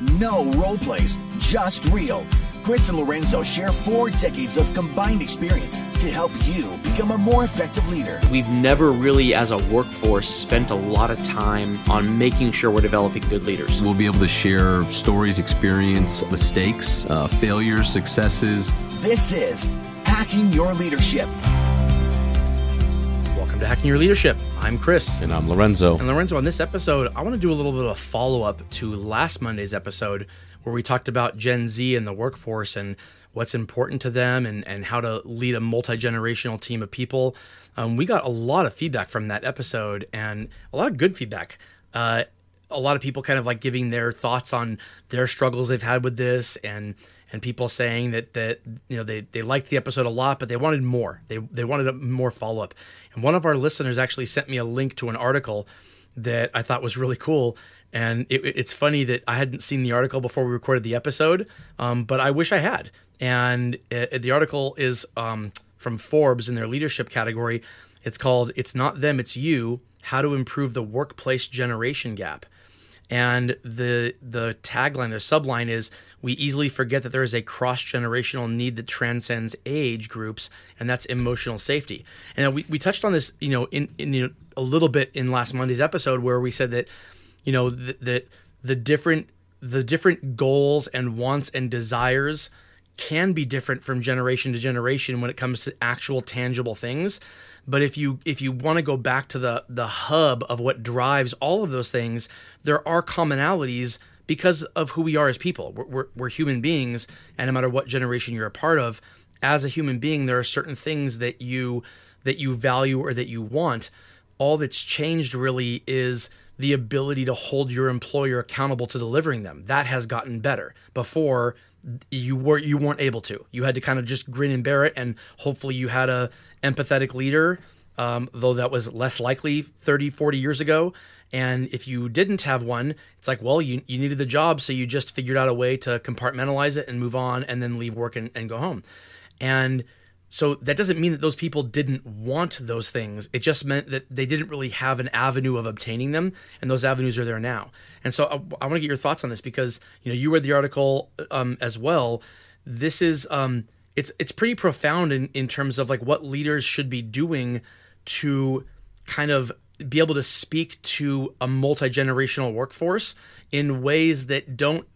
No role plays, just real. Chris and Lorenzo share 4 decades of combined experience to help you become a more effective leader. We've never really, as a workforce, spent a lot of time on making sure we're developing good leaders. We'll be able to share stories, experience, mistakes, failures, successes. This is Hacking Your Leadership. Welcome to Hacking Your Leadership. I'm Chris. And I'm Lorenzo. And Lorenzo, on this episode, I want to do a little bit of a follow-up to last Monday's episode where we talked about Gen Z and the workforce and what's important to them and how to lead a multi-generational team of people. We got a lot of feedback from that episode and a lot of good feedback. A lot of people kind of like giving their thoughts on their struggles they've had with this and people saying that you know they liked the episode a lot, but they wanted more. They wanted a more follow-up. And one of our listeners actually sent me a link to an article that I thought was really cool. And it's funny that I hadn't seen the article before we recorded the episode, but I wish I had. And the article is from Forbes in their leadership category. It's called "It's Not Them, It's You: How to Improve the Workplace Generation Gap." And the tagline, the subline is, "We easily forget that there is a cross-generational need that transcends age groups, and that's emotional safety." And we touched on this, in a little bit in last Monday's episode, where we said that, the different goals and wants and desires can be different from generation to generation when it comes to actual tangible things. But if you want to go back to the hub of what drives all of those things, there are commonalities because of who we are as people. We're human beings, and no matter what generation you're a part of, as a human being, there are certain things that you value or that you want. All that's changed really is the ability to hold your employer accountable to delivering them. That has gotten better. Before, you weren't able to. You had to kind of just grin and bear it, and hopefully you had a empathetic leader, though that was less likely 30, 40 years ago. And if you didn't have one, it's like, well, you needed the job, so you just figured out a way to compartmentalize it and move on and then leave work and go home. And so that doesn't mean that those people didn't want those things. It just meant that they didn't really have an avenue of obtaining them, and those avenues are there now. And so I want to get your thoughts on this because you read the article as well. This is it's pretty profound in terms of like what leaders should be doing to kind of be able to speak to a multi-generational workforce in ways that don't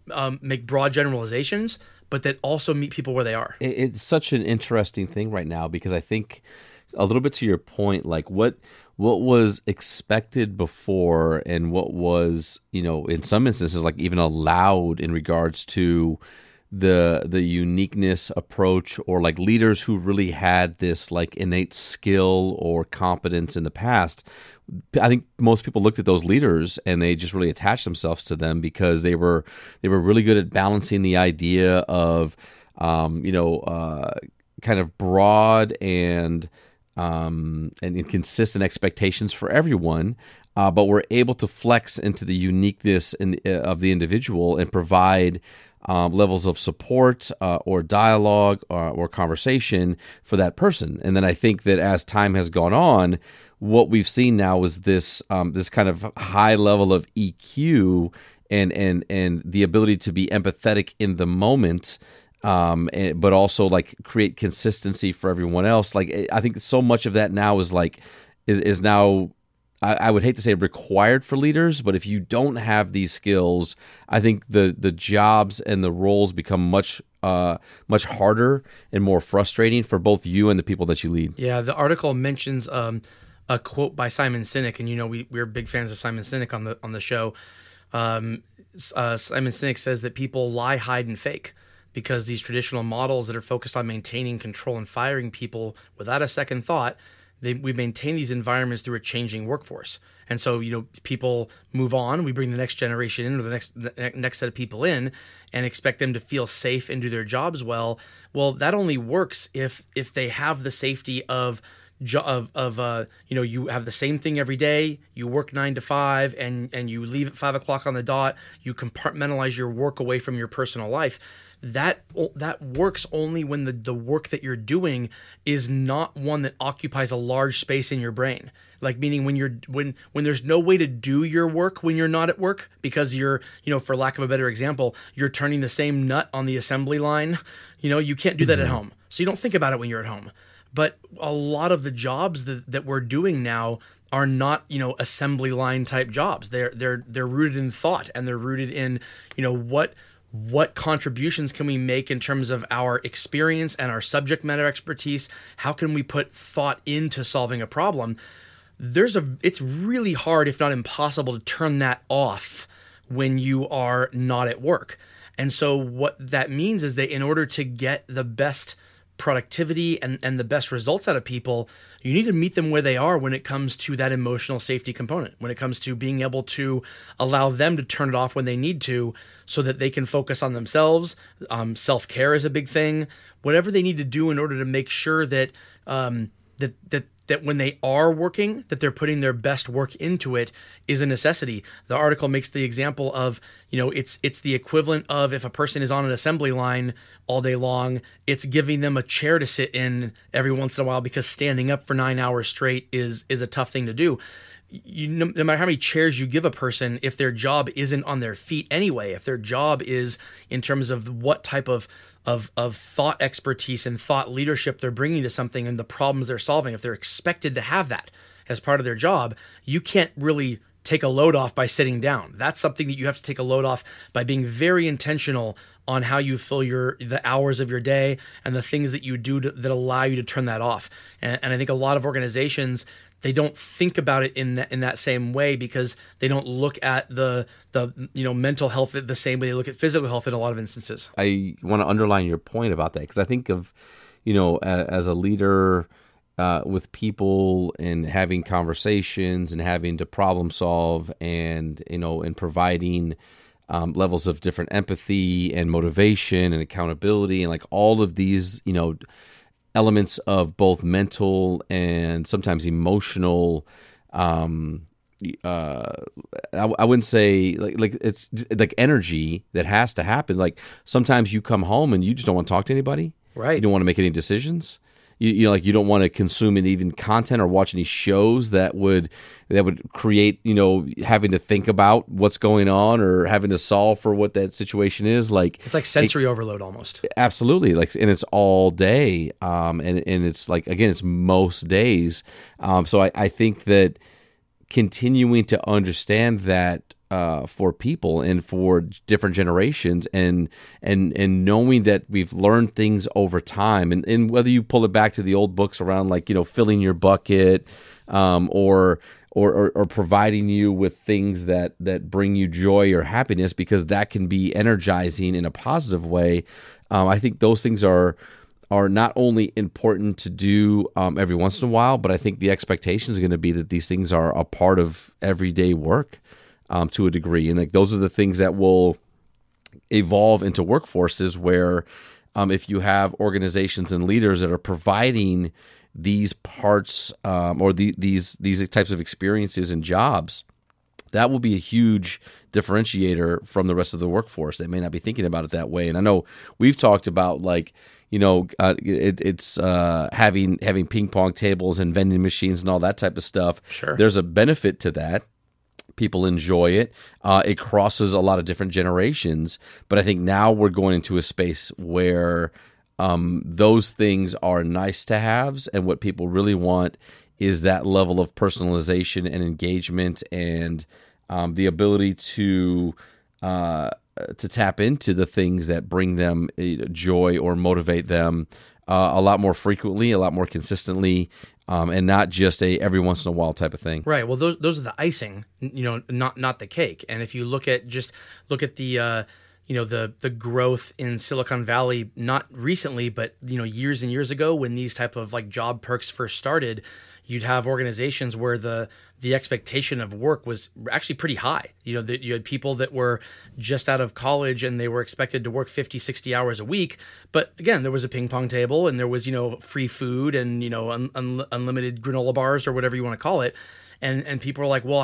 make broad generalizations, but that also meet people where they are. It's such an interesting thing right now because I think a little bit to your point, like what was expected before and what was, in some instances, like even allowed in regards to the uniqueness approach or like leaders who really had this like innate skill or competence in the past. I think most people looked at those leaders and they just really attached themselves to them because they were really good at balancing the idea of kind of broad and consistent expectations for everyone, but were able to flex into the uniqueness of the individual and provide levels of support or dialogue or conversation for that person. And then I think that as time has gone on, what we've seen now is this kind of high level of EQ and the ability to be empathetic in the moment, but also like create consistency for everyone else. Like I think so much of that now is now. I would hate to say required for leaders, but if you don't have these skills, I think the jobs and the roles become much harder and more frustrating for both you and the people that you lead. Yeah, the article mentions a quote by Simon Sinek, and we're big fans of Simon Sinek on the show. Simon Sinek says that people lie, hide, and fake because these traditional models that are focused on maintaining control and firing people without a second thought, we maintain these environments through a changing workforce. And so, people move on. We bring the next generation in or the next set of people in and expect them to feel safe and do their jobs well. Well, that only works if they have the safety of you have the same thing every day, you work 9 to 5 and you leave at 5 o'clock on the dot, you compartmentalize your work away from your personal life. That works only when the work that you're doing is not one that occupies a large space in your brain. Like, meaning when there's no way to do your work when you're not at work, because you're, for lack of a better example, you're turning the same nut on the assembly line. You can't do that at home. So you don't think about it when you're at home. But a lot of the jobs that we're doing now are not, assembly line type jobs. They're rooted in thought, and they're rooted in, what contributions can we make in terms of our experience and our subject matter expertise? How can we put thought into solving a problem? It's really hard, if not impossible, to turn that off when you are not at work. And so what that means is that in order to get the best productivity and the best results out of people, you need to meet them where they are when it comes to that emotional safety component, when it comes to being able to allow them to turn it off when they need to, so that they can focus on themselves. Self-care is a big thing. Whatever they need to do in order to make sure that that when they are working, that they're putting their best work into it, is a necessity. The article makes the example of, it's the equivalent of, if a person is on an assembly line all day long, it's giving them a chair to sit in every once in a while, because standing up for 9 hours straight is a tough thing to do. No matter how many chairs you give a person, if their job isn't on their feet anyway, if their job is in terms of what type of thought expertise and thought leadership they're bringing to something and the problems they're solving, if they're expected to have that as part of their job, you can't really take a load off by sitting down. That's something that you have to take a load off by being very intentional on how you fill the hours of your day and the things that you do that allow you to turn that off. And I think a lot of organizations, they don't think about it in that same way, because they don't look at the mental health the same way they look at physical health in a lot of instances. I want to underline your point about that, because I think of, as a leader with people and having conversations and having to problem solve and, and providing levels of different empathy and motivation and accountability and like all of these, elements of both mental and sometimes emotional. I wouldn't say like it's like energy that has to happen. Like sometimes you come home and you just don't want to talk to anybody. Right. You don't want to make any decisions. You don't want to consume any even content or watch any shows that would create, having to think about what's going on or having to solve for what that situation is. Like it's like sensory overload almost. Absolutely. And it's all day. And it's like, again, it's most days. So I think that continuing to understand that, for people and for different generations, and knowing that we've learned things over time, and whether you pull it back to the old books around like filling your bucket, or providing you with things that bring you joy or happiness, because that can be energizing in a positive way. I think those things are not only important to do every once in a while, but I think the expectation is going to be that these things are a part of everyday work. To a degree. And like those are the things that will evolve into workforces where if you have organizations and leaders that are providing these parts or these types of experiences and jobs, that will be a huge differentiator from the rest of the workforce that may not be thinking about it that way. And I know we've talked about like, it's having ping pong tables and vending machines and all that type of stuff. Sure. There's a benefit to that. People enjoy it. It crosses a lot of different generations. But I think now we're going into a space where those things are nice to haves, and what people really want is that level of personalization and engagement and the ability to tap into the things that bring them joy or motivate them a lot more frequently, a lot more consistently. And not just a every once in a while type of thing. Right. Well, those are the icing, not the cake. And if you look at the the growth in Silicon Valley, not recently, but years and years ago, when these type of like job perks first started, you'd have organizations where the expectation of work was actually pretty high. You had people that were just out of college and they were expected to work 50, 60 hours a week. But again, there was a ping pong table and there was, free food and, unlimited granola bars or whatever you want to call it. And people are like, well,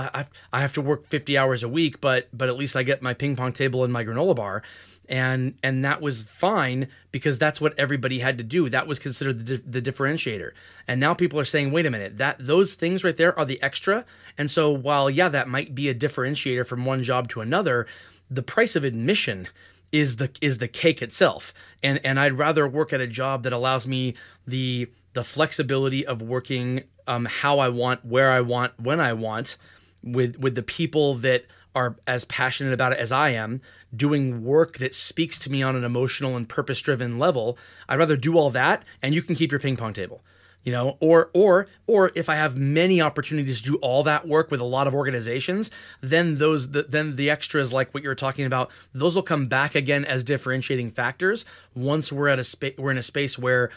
I have to work 50 hours a week, but at least I get my ping pong table and my granola bar. And that was fine because that's what everybody had to do. That was considered the differentiator. And now people are saying, wait a minute, those things right there are the extra. And so while, that might be a differentiator from one job to another, the price of admission is the cake itself. And I'd rather work at a job that allows me the flexibility of working how I want, where I want, when I want, with the people that are as passionate about it as I am, doing work that speaks to me on an emotional and purpose-driven level. I'd rather do all that, and you can keep your ping pong table, or if I have many opportunities to do all that work with a lot of organizations, then the extras like what you're talking about, those will come back again as differentiating factors once we're in a space where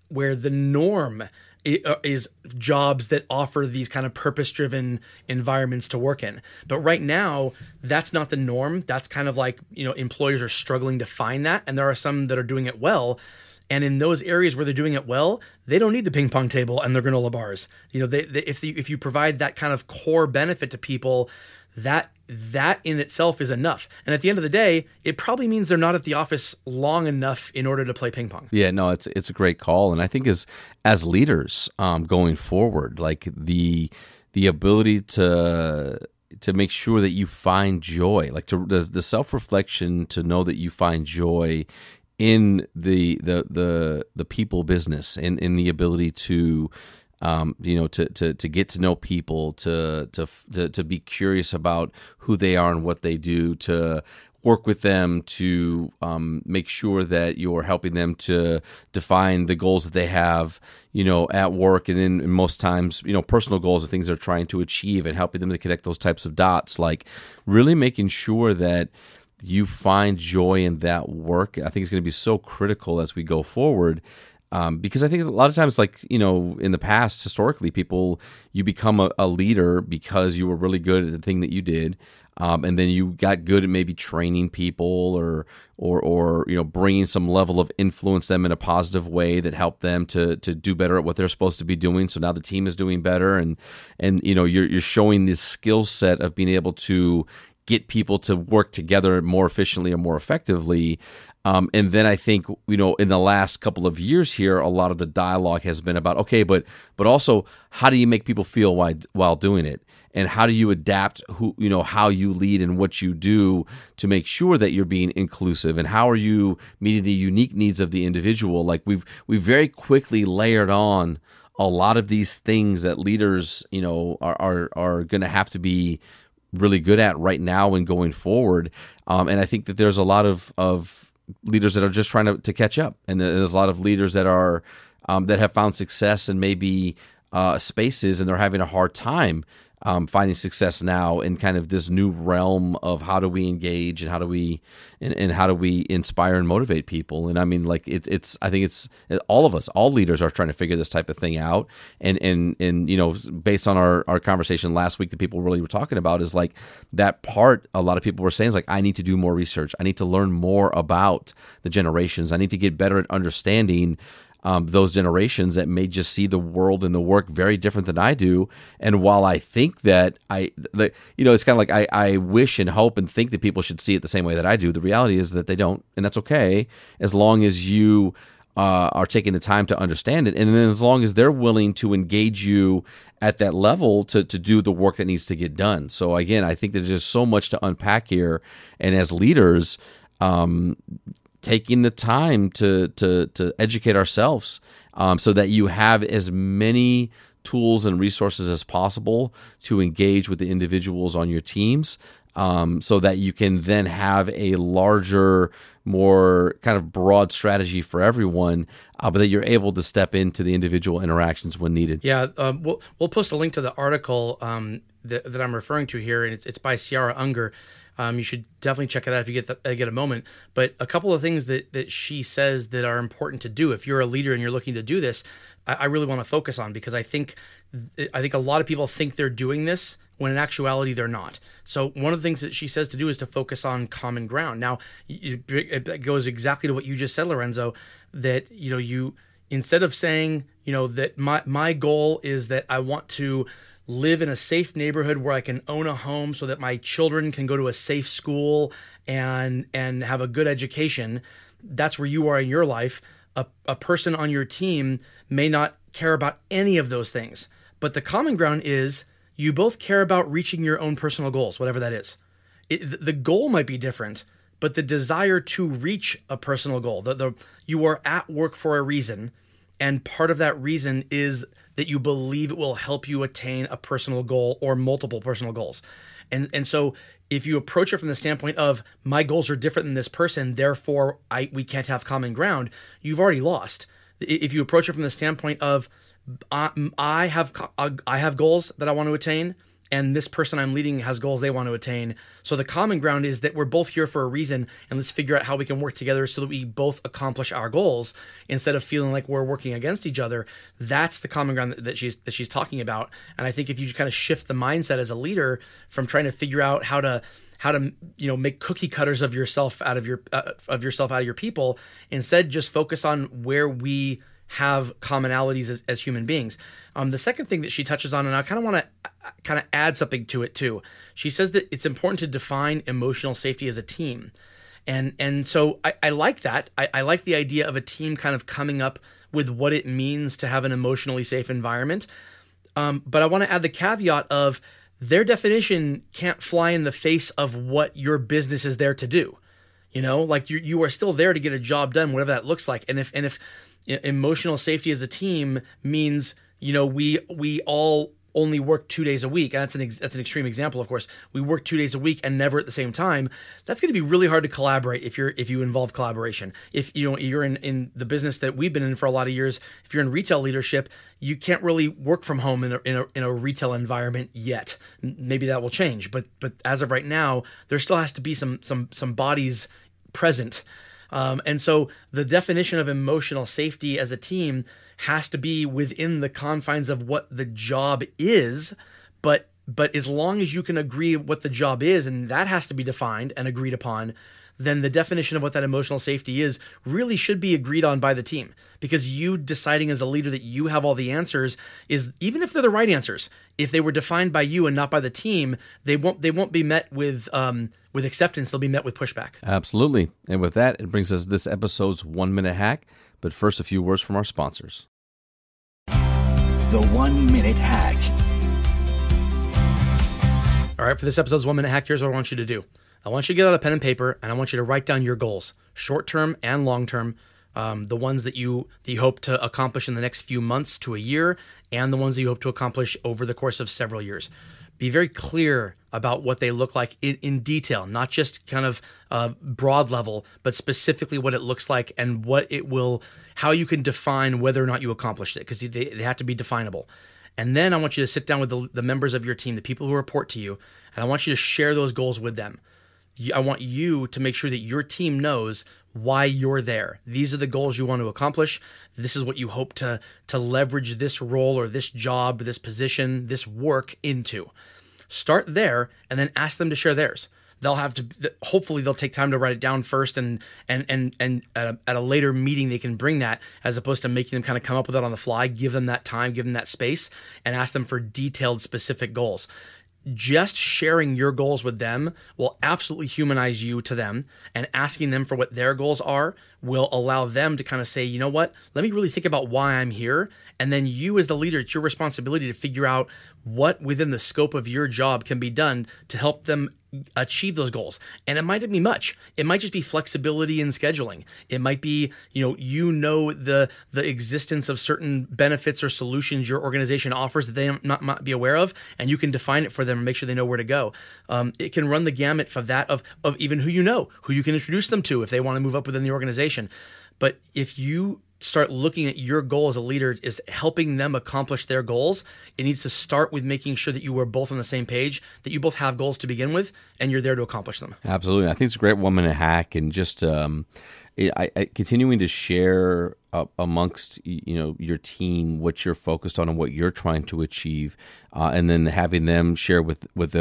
the norm is jobs that offer these kind of purpose-driven environments to work in. But right now, that's not the norm. That's kind of like, employers are struggling to find that. And there are some that are doing it well. And in those areas where they're doing it well, they don't need the ping pong table and their granola bars. If you provide that kind of core benefit to people, that in itself is enough. And at the end of the day, it probably means they're not at the office long enough in order to play ping pong. Yeah, no, it's a great call. And I think as leaders going forward, like the ability to make sure that you find joy, like the self-reflection to know that you find joy in the people business, and in the ability to to get to know people, to be curious about who they are and what they do, to work with them, to make sure that you're helping them to define the goals that they have, at work, and then most times, personal goals and things they're trying to achieve, and helping them to connect those types of dots, like really making sure that you find joy in that work. I think it's going to be so critical as we go forward. Because I think a lot of times, like, in the past, historically, you become a leader because you were really good at the thing that you did. And then you got good at maybe training people or bringing some level of influence them in a positive way that helped them to do better at what they're supposed to be doing. So now the team is doing better, and you're showing this skill set of being able to get people to work together more efficiently or more effectively. And then I think, in the last couple of years here, a lot of the dialogue has been about, okay, but also how do you make people feel while doing it? And how do you adapt how you lead and what you do to make sure that you're being inclusive? And how are you meeting the unique needs of the individual? Like we've very quickly layered on a lot of these things that leaders, are going to have to be really good at right now and going forward. And I think that there's a lot of leaders that are just trying to catch up, and there's a lot of leaders that are that have found success in maybe spaces, and they're having a hard time finding success now in kind of this new realm of how do we engage and how do we inspire and motivate people. And I mean, like I think it's all of us, all leaders are trying to figure this type of thing out. And based on our conversation last week, that people really were talking about is like that part. A lot of people were saying is like, I need to do more research. I need to learn more about the generations. I need to get better at understanding those generations that may just see the world and the work very different than I do. And while I think that it's kind of like I wish and hope and think that people should see it the same way that I do, the reality is that they don't, and that's okay, as long as you are taking the time to understand it, and then as long as they're willing to engage you at that level to do the work that needs to get done. So again, I think there's just so much to unpack here, and as leaders, taking the time to educate ourselves so that you have as many tools and resources as possible to engage with the individuals on your teams, so that you can then have a larger, more kind of broad strategy for everyone, but that you're able to step into the individual interactions when needed. Yeah, we'll post a link to the article that I'm referring to here, and it's by Ciara Unger. You should definitely check it out if you get a moment. But a couple of things that she says that are important to do if you're a leader and you're looking to do this, I really want to focus on, because I think a lot of people think they're doing this when in actuality they're not. So one of the things that she says to do is to focus on common ground. Now, it goes exactly to what you just said, Lorenzo, that you instead of saying that my goal is that I want to live in a safe neighborhood where I can own a home so that my children can go to a safe school and have a good education. That's where you are in your life. A person on your team may not care about any of those things, but the common ground is you both care about reaching your own personal goals, whatever that is. The goal might be different, but the desire to reach a personal goal, you are at work for a reason, and part of that reason is that you believe it will help you attain a personal goal or multiple personal goals. And so if you approach it from the standpoint of my goals are different than this person, therefore we can't have common ground, you've already lost. If you approach it from the standpoint of I have goals that I want to attain, and this person I'm leading has goals they want to attain. So the common ground is that we're both here for a reason, and let's figure out how we can work together so that we both accomplish our goals instead of feeling like we're working against each other. That's the common ground that she's talking about. And I think if you kind of shift the mindset as a leader from trying to figure out how to make cookie cutters of yourself out of your people, instead just focus on where we have commonalities as human beings. The second thing that she touches on, and I kind of want to add something to it too. She says that it's important to define emotional safety as a team. And so I like that. I like the idea of a team kind of coming up with what it means to have an emotionally safe environment. But I want to add the caveat of their definition can't fly in the face of what your business is there to do. Like you are still there to get a job done, whatever that looks like. And if emotional safety as a team means, we all only work 2 days a week, and that's an extreme example, of course. We work 2 days a week and never at the same time. That's going to be really hard to collaborate if you involve collaboration. If you're in the business that we've been in for a lot of years, if you're in retail leadership, you can't really work from home in a retail environment yet. Maybe that will change, but as of right now, there still has to be some bodies present. And so the definition of emotional safety as a team has to be within the confines of what the job is, but as long as you can agree what the job is, and that has to be defined and agreed upon, then the definition of what that emotional safety is really should be agreed on by the team. Because you deciding as a leader that you have all the answers is, even if they're the right answers, if they were defined by you and not by the team, they won't be met with acceptance. They'll be met with pushback. Absolutely. And with that, it brings us this episode's 1 minute hack. But first, a few words from our sponsors. The 1 minute hack. All right, for this episode's 1 minute hack, here's what I want you to do. I want you to get out a pen and paper, and I want you to write down your goals, short-term and long-term, the ones that you hope to accomplish in the next few months to a year, and the ones that you hope to accomplish over the course of several years. Be very clear about what they look like in detail, not just kind of broad level, but specifically what it looks like and how you can define whether or not you accomplished it, because they have to be definable. And then I want you to sit down with the members of your team, the people who report to you, and I want you to share those goals with them. I want you to make sure that your team knows why you're there. These are the goals you want to accomplish. This is what you hope to leverage this role or this job, this position, this work into. Start there and then ask them to share theirs. Hopefully they'll take time to write it down first, and at a later meeting they can bring that, as opposed to making them kind of come up with it on the fly. Give them that time, give them that space, and ask them for detailed, specific goals. Just sharing your goals with them will absolutely humanize you to them, and asking them for what their goals are will allow them to kind of say, you know what, let me really think about why I'm here. And then you as the leader, it's your responsibility to figure out what within the scope of your job can be done to help them achieve those goals. And it might not be much. It might just be flexibility in scheduling. It might be, the existence of certain benefits or solutions your organization offers that they might be aware of, and you can define it for them and make sure they know where to go. It can run the gamut for that of even who you can introduce them to if they want to move up within the organization. But if you start looking at your goal as a leader is helping them accomplish their goals, it needs to start with making sure that you are both on the same page, that you both have goals to begin with, and you're there to accomplish them. Absolutely. I think it's a great 1 minute hack, and just continuing to share amongst your team what you're focused on and what you're trying to achieve, and then having them share what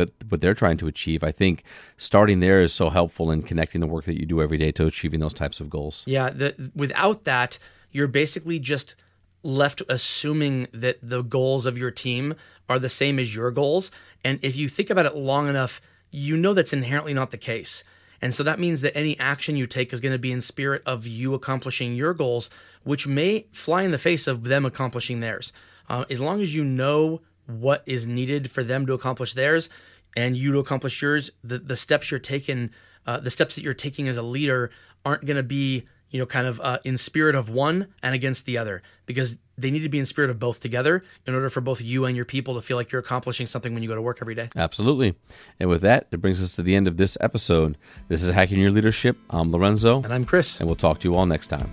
they're trying to achieve. I think starting there is so helpful in connecting the work that you do every day to achieving those types of goals. Yeah, without that, you're basically just left assuming that the goals of your team are the same as your goals. And if you think about it long enough, you know that's inherently not the case. And so that means that any action you take is going to be in spirit of you accomplishing your goals, which may fly in the face of them accomplishing theirs. As long as you know what is needed for them to accomplish theirs and you to accomplish yours, the steps you're taking, the steps that you're taking as a leader aren't going to be in spirit of one and against the other, because they need to be in spirit of both together in order for both you and your people to feel like you're accomplishing something when you go to work every day. Absolutely. And with that, it brings us to the end of this episode. This is Hacking Your Leadership. I'm Lorenzo. And I'm Chris. And we'll talk to you all next time.